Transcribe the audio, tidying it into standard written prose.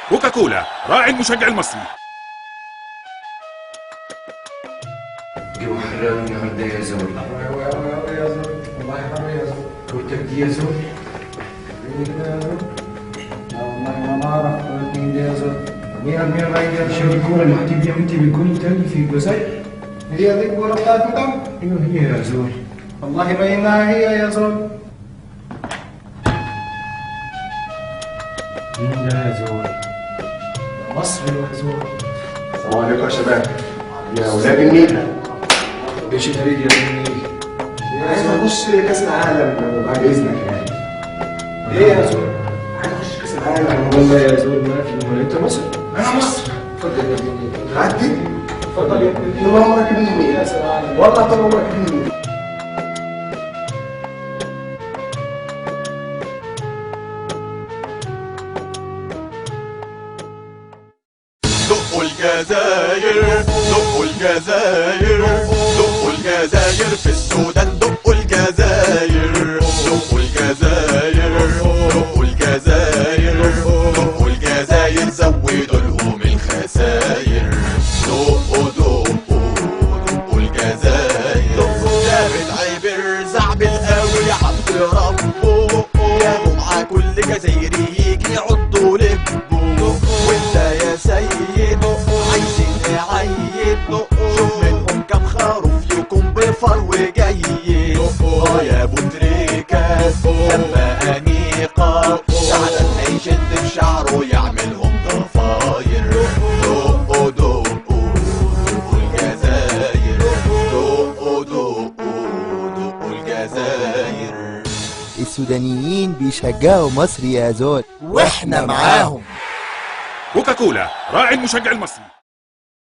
كوكاكولا راعي المشجع المصري. جو حر أوي النهارده يا زول. أوي أوي أوي يا زول، والله حر يا زول. كورتك دي يا زول؟ فين كده يا زول؟ لا والله ما أعرف مين دي يا زول. مين رايح يا شو زول؟ الكورة اللي هتجيب يا بنتي بتكون تاني في الجزائر؟ هي دي الكورة بتاعت مطعم؟ ايوه هي يا زول. والله ما إنها هي يا زول. مين ده يا زول؟ مصري يا زول. السلام عليكم يا شباب، يا ولاد النيل. ايش تريد يا ابني؟ عايز اخش كاس العالم بعد اذنك يعني. إيه يا زول؟ عايز اخش كاس العالم. والله يا زول ما في. امال انت مصر؟ انا مصر. اتفضل يا ابني. عدي. اتفضل يا ابني. طول عمرك ابن النيل. كأس العالم. والله طول عمرك ابن النيل. دقوا الجزاير، دقوا الجزاير، دقوا الجزاير في السودان، دقوا الجزاير، دقوا الجزاير، دقوا الجزاير، دقوا الجزاير، زودوا لهم الخساير. دقوا دقوا دقوا الجزاير، جابت عبر زعبل قوي عبد ربه، جابوا مع كل جزايري يجي يعضوا لبه. وانت يا سيد عايزين نعيد، شوف منهم كم خروف يكون بفرو جيد. يا ابو تريكة لما انيقة سعدا هيشد في شعره يعملهم ضفاير. دقوا دقوا دقوا الجزاير، دقوا دقوا دقوا الجزاير. السودانيين بيشجعوا مصر يا زول، واحنا معاهم. كوكاكولا راعي المشجع المصري.